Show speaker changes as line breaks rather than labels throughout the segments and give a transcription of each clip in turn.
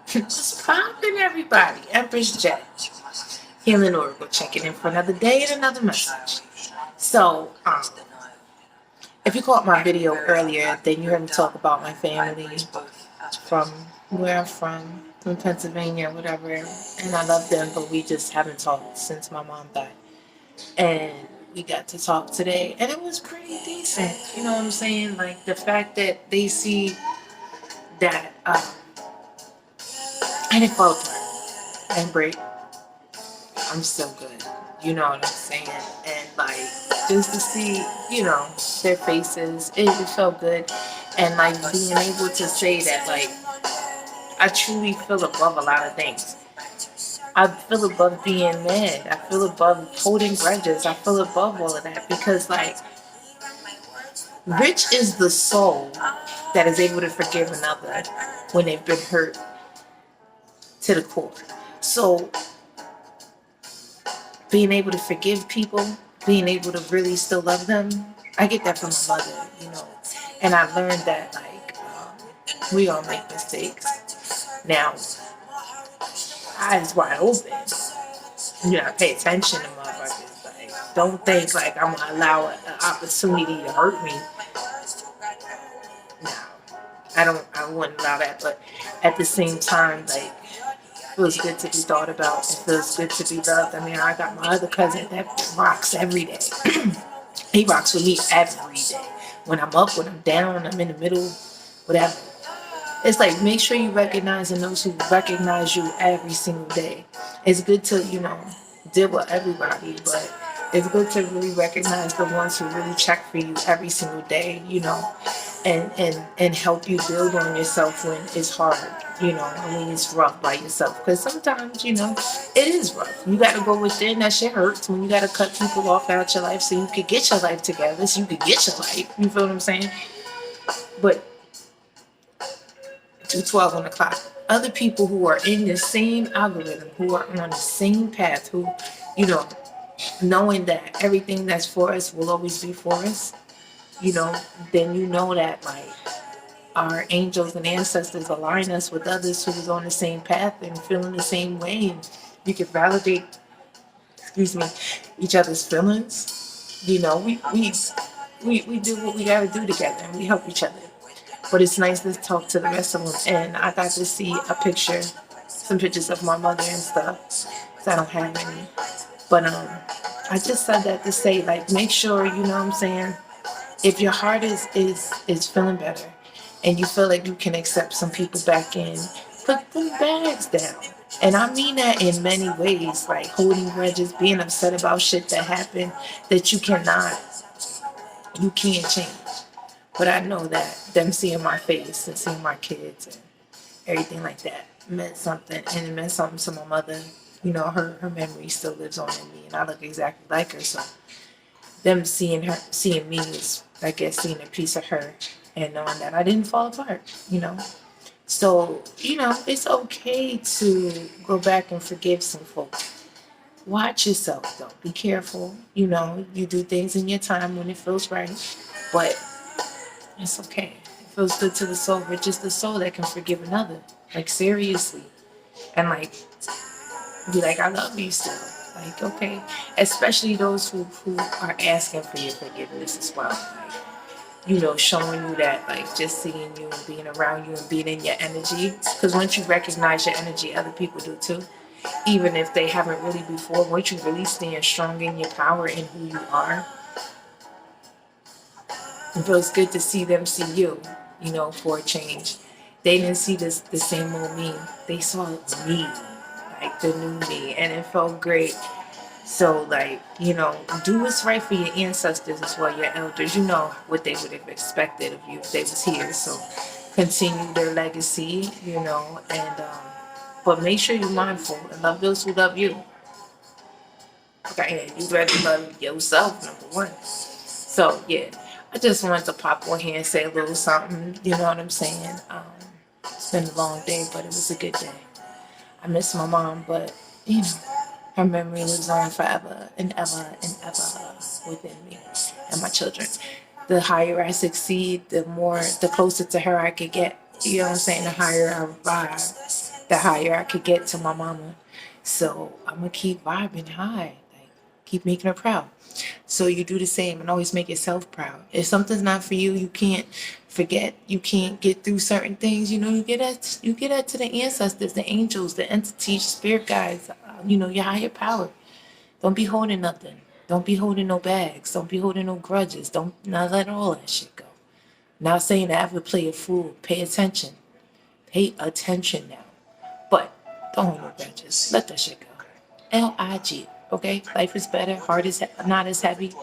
Just popping everybody. Empress J. Healing Oracle checking in for another day and another message. So, if you caught my video earlier, then you heard me talk about my family from where I'm from Pennsylvania, whatever. And I love them, but we just haven't talked since my mom died. And we got to talk today, and it was pretty decent. You know what I'm saying? Like the fact that they see that I didn't fall apart and break. I'm still good. You know what I'm saying? And like just to see, their faces, it felt good. And like being able to say that, like, I truly feel above a lot of things. I feel above being mad. I feel above holding grudges. I feel above all of that because, like, rich is the soul that is able to forgive another when they've been hurt to the core. So being able to forgive people, being able to really still love them, I get that from my mother. And I learned that, like, we all make mistakes. Now, eyes wide open. Pay attention to motherfuckers. Like, don't think like I'm gonna allow an opportunity to hurt me. No, I don't. I wouldn't allow that. But at the same time, like, it feels good to be thought about. It feels good to be loved. I mean, I got my other cousin that rocks every day. He rocks with me every day. When I'm up, when I'm down, I'm in the middle, whatever. It's like, make sure you recognize those who recognize you every single day. It's good to, deal with everybody, but it's good to really recognize the ones who really check for you every single day, and help you build on yourself when it's hard, and when it's rough by yourself. Because sometimes, it is rough. You got to go within. That shit hurts when you got to cut people off out your life so you could get your life together, so you could get your life. You feel what I'm saying? But 212 on the clock. Other people who are in the same algorithm, who are on the same path, who, knowing that everything that's for us will always be for us, then that, like, our angels and ancestors align us with others who is on the same path and feeling the same way. And you can validate, each other's feelings. We do what we gotta do together and we help each other. But it's nice to talk to the rest of them. And I got to see some pictures of my mother and stuff. Because I don't have any. But I just said that to say, like, make sure, you know what I'm saying, if your heart is feeling better and you feel like you can accept some people back in, put them bags down. And I mean that in many ways, like holding grudges, being upset about shit that happened that you can't change. But I know that them seeing my face and seeing my kids and everything like that meant something. And it meant something to my mother. Her memory still lives on in me, and I look exactly like her. So them seeing me is, I guess, seeing a piece of her and knowing that I didn't fall apart. So, it's okay to go back and forgive some folks. Watch yourself, though. Be careful. You do things in your time when it feels right. But it's okay. It feels good to the soul. Rich is the soul that can forgive another. Like, seriously. And, like, be like, I love you still. Like, okay. Especially those who are asking for your forgiveness as well. Like, showing you that, like, just seeing you and being around you and being in your energy. Because once you recognize your energy, other people do too. Even if they haven't really before, once you really stand strong in your power and who you are, it feels good to see them see you, for a change. They didn't see the same old me. They saw me, like the new me, and it felt great. So, like, do what's right for your ancestors as well, your elders. You know what they would have expected of you if they was here. So, continue their legacy, and but make sure you're mindful and love those who love you. Okay, and you better love yourself, number one. So, yeah, I just wanted to pop on here and say a little something. You know what I'm saying? It's been a long day, but it was a good day. I miss my mom, but, her memory lives on forever and ever and ever within me and my children. The higher I succeed, the closer to her I could get. You know what I'm saying? The higher I vibe, the higher I could get to my mama. So I'm gonna keep vibing high, like keep making her proud. So you do the same and always make yourself proud. If something's not for you, you can't forget. You can't get through certain things. You get that to the ancestors, the angels, the entities, spirit guides. Your higher power. Don't be holding nothing. Don't be holding no bags. Don't be holding no grudges. Don't not let all that shit go. Not saying to ever play a fool. Pay attention. Pay attention now. But don't hold no grudges. Let that shit go. LIG. Okay? Life is better. Heart is not as heavy.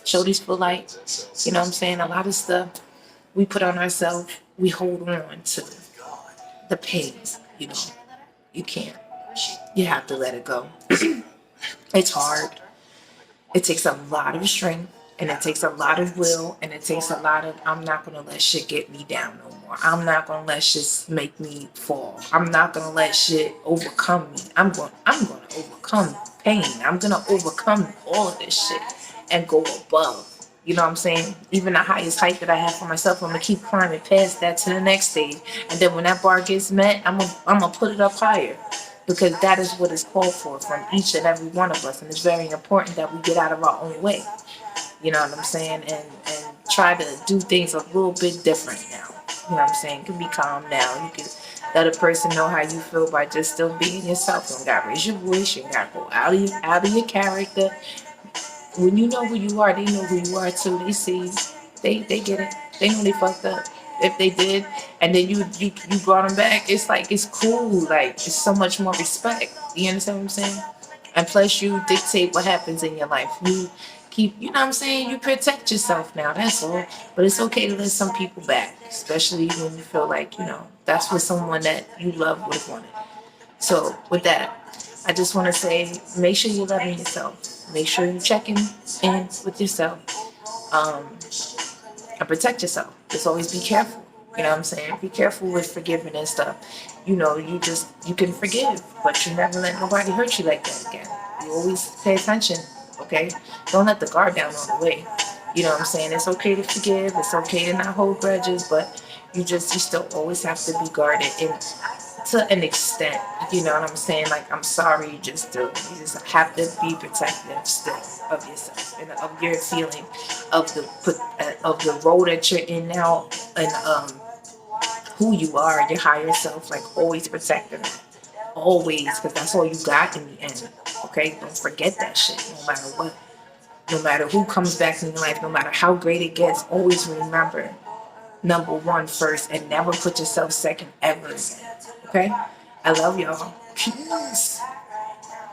Shoulders feel light. You know what I'm saying? A lot of stuff we put on ourselves, we hold on to the pains. You can't. You have to let it go. It's hard. It takes a lot of strength and it takes a lot of will and it takes a lot of I'm not gonna let shit get me down no more. I'm not gonna let shit make me fall. I'm not gonna let shit overcome me. I'm gonna overcome pain. I'm gonna overcome all of this shit and go above. You know what I'm saying? Even the highest height that I have for myself, I'm gonna keep climbing past that to the next stage. And then when that bar gets met, I'm gonna put it up higher. Because that is what is called for from each and every one of us. And it's very important that we get out of our own way. You know what I'm saying? And try to do things a little bit different now. You know what I'm saying? You can be calm now. You can let a person know how you feel by just still being yourself. You don't gotta raise your voice. You gotta go out of your character. When you know who you are, they know who you are too. They see, they get it. They know they fucked up. If they did, and then you brought them back, it's like it's cool. Like it's so much more respect. You understand what I'm saying? And plus, you dictate what happens in your life. You keep, you know what I'm saying? You protect yourself now. That's all. But it's okay to let some people back, especially when you feel like that's what someone that you love would have wanted. So with that, I just want to say, make sure you're loving yourself. Make sure you're checking in with yourself. And protect yourself. Just always be careful. You know what I'm saying? Be careful with forgiving and stuff. You can forgive, but you never let nobody hurt you like that again. You always pay attention, okay? Don't let the guard down all the way. You know what I'm saying? It's okay to forgive. It's okay to not hold grudges, but you still always have to be guarded to an extent. You know what I'm saying? Like, I'm sorry, you just have to be protective still of yourself and of your feeling of the role that you're in now, and who you are, your higher self. Like, always protect them, always, because that's all you got in the end. Okay, don't forget that shit. No matter what, no matter who comes back in your life, no matter how great it gets, always remember number one first, and never put yourself second ever again. Okay, I love y'all. Peace.